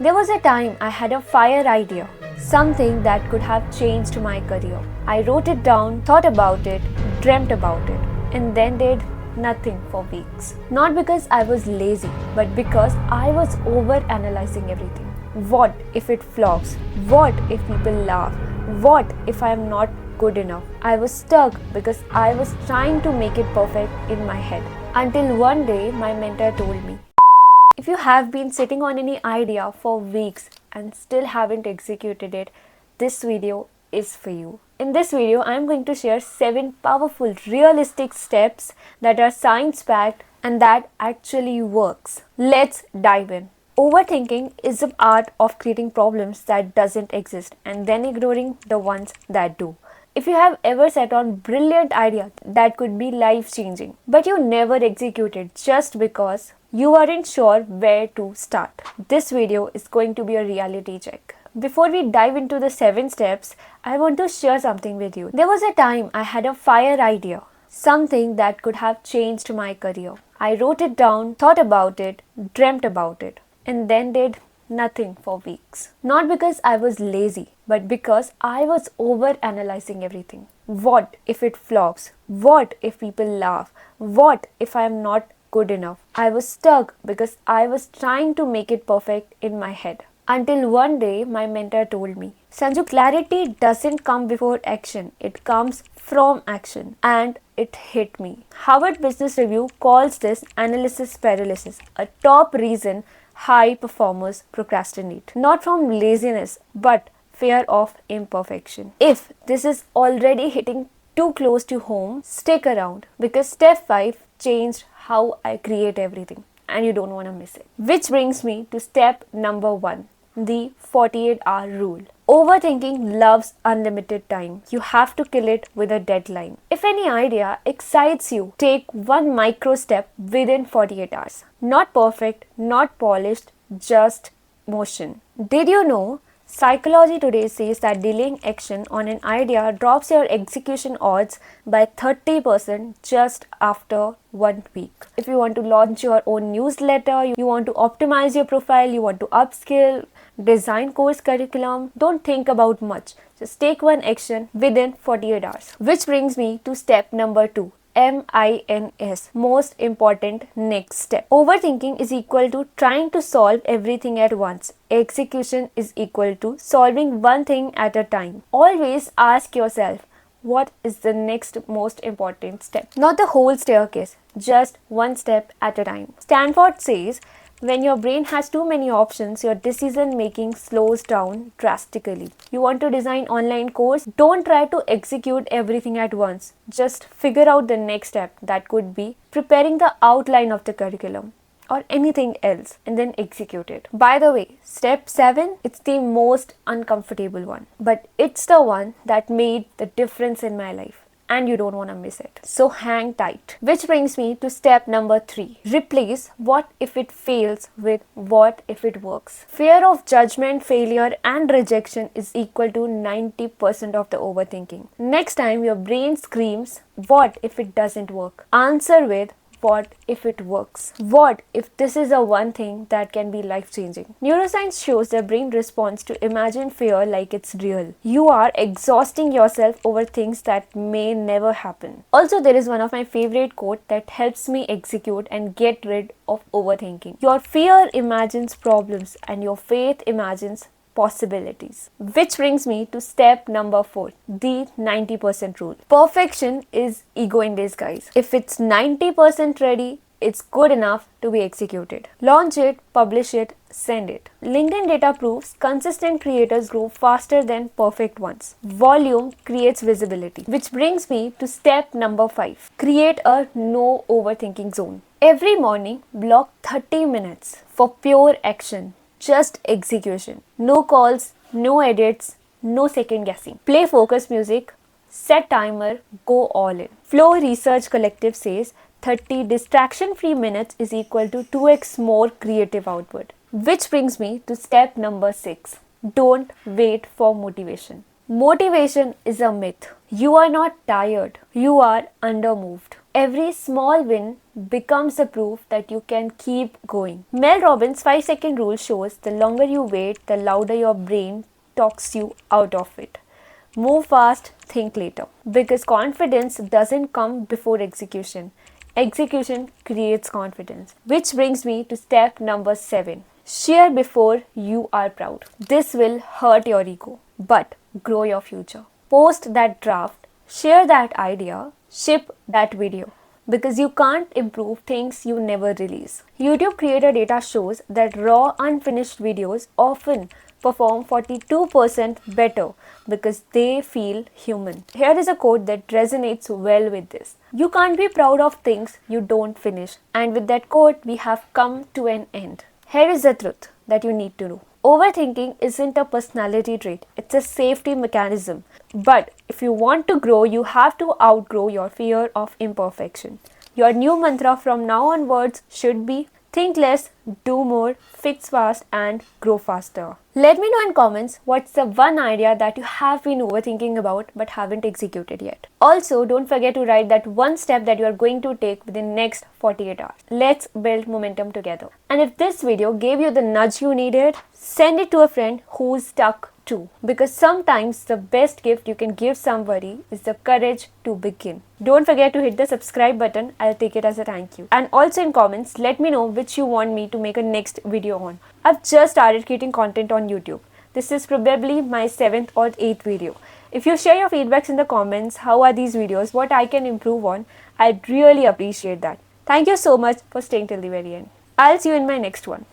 There was a time I had a fire idea, something that could have changed my career. I wrote it down, thought about it, dreamt about it, and then did nothing for weeks. Not because I was lazy, but because I was over analyzing everything. What if it flops? What if people laugh? What if I am not good enough? I was stuck because I was trying to make it perfect in my head. Until one day, my mentor told me, if you have been sitting on any idea for weeks and still haven't executed it, this video is for you. In this video, I am going to share 7 powerful, realistic steps that are science-backed and that actually works. Let's dive in. Overthinking is the art of creating problems that doesn't exist and then ignoring the ones that do. If you have ever sat on brilliant idea that could be life-changing, but you never executed just because you aren't sure where to start, this video is going to be a reality check. Before we dive into the 7 steps, I want to share something with you. There was a time I had a fire idea, something that could have changed my career. I wrote it down, thought about it, dreamt about it, and then did nothing for weeks. Not because I was lazy, but because I was over analyzing everything. What if it flops? What if people laugh? What if I am not good enough? I was stuck because I was trying to make it perfect in my head. Until one day, my mentor told me, Sanju, clarity doesn't come before action. It comes from action. And it hit me. Harvard Business Review calls this analysis paralysis, a top reason high performers procrastinate. Not from laziness, but fear of imperfection. If this is already hitting too close to home, stick around because step 5 changed how I create everything and you don't want to miss it. Which brings me to step number 1, the 48-hour rule. Overthinking loves unlimited time. You have to kill it with a deadline. If any idea excites you, take one micro step within 48 hours. Not perfect, not polished, just motion. Did you know? Psychology today says that delaying action on an idea drops your execution odds by 30% just after 1 week. If you want to launch your own newsletter, you want to optimize your profile, you want to upskill, design course curriculum, don't think about much. Just take one action within 48 hours. Which brings me to step number 2. MINS, most important next step. Overthinking is equal to trying to solve everything at once. Execution is equal to solving one thing at a time. Always ask yourself, what is the next most important step? Not the whole staircase, just one step at a time. Stanford says, when your brain has too many options, your decision making slows down drastically. You want to design online course? Don't try to execute everything at once. Just figure out the next step. That could be preparing the outline of the curriculum or anything else and then execute it. By the way, step 7, it's the most uncomfortable one, but it's the one that made the difference in my life. And you don't want to miss it. So hang tight. Which brings me to step number 3. Replace what if it fails with what if it works. Fear of judgment, failure and rejection is equal to 90% of the overthinking. Next time your brain screams, what if it doesn't work? Answer with, what if it works? What if this is the one thing that can be life-changing? Neuroscience shows the brain responds to imagined fear like it's real. You are exhausting yourself over things that may never happen. Also, there is one of my favorite quotes that helps me execute and get rid of overthinking. Your fear imagines problems and your faith imagines possibilities. Which brings me to step number 4, the 90% rule. Perfection is ego in disguise. If it's 90% ready, it's good enough to be executed. Launch it, publish it, send it. LinkedIn data proves consistent creators grow faster than perfect ones. Volume creates visibility. Which brings me to step number 5. Create a no overthinking zone. Every morning, block 30 minutes for pure action. Just execution. No calls, no edits, no second guessing. Play focus music, set timer, go all in. Flow Research Collective says 30 distraction-free minutes is equal to 2x more creative output. Which brings me to step number 6. Don't wait for motivation. Motivation is a myth. You are not tired. You are undermoved. Every small win becomes the proof that you can keep going. Mel Robbins' 5-second rule shows the longer you wait, the louder your brain talks you out of it. Move fast, think later. Because confidence doesn't come before execution. Execution creates confidence. Which brings me to step number 7. Share before you are proud. This will hurt your ego, but grow your future. Post that draft, share that idea, ship that video. Because you can't improve things you never release. YouTube creator data shows that raw, unfinished videos often perform 42% better because they feel human. Here is a quote that resonates well with this. You can't be proud of things you don't finish. And with that quote, we have come to an end. Here is the truth that you need to know. Overthinking isn't a personality trait, it's a safety mechanism. But if you want to grow, you have to outgrow your fear of imperfection. Your new mantra from now onwards should be think less, do more, fix fast, and grow faster. Let me know in comments what's the one idea that you have been overthinking about but haven't executed yet. Also, don't forget to write that one step that you are going to take within next 48 hours. Let's build momentum together. And if this video gave you the nudge you needed, send it to a friend who's stuck too. Because sometimes the best gift you can give somebody is the courage to begin. Don't forget to hit the subscribe button. I'll take it as a thank you. And also in comments, let me know which you want me to make a next video on. I've just started creating content on YouTube. This is probably my 7th or 8th video. If you share your feedbacks in the comments, how are these videos, what I can improve on, I'd really appreciate that. Thank you so much for staying till the very end. I'll see you in my next one.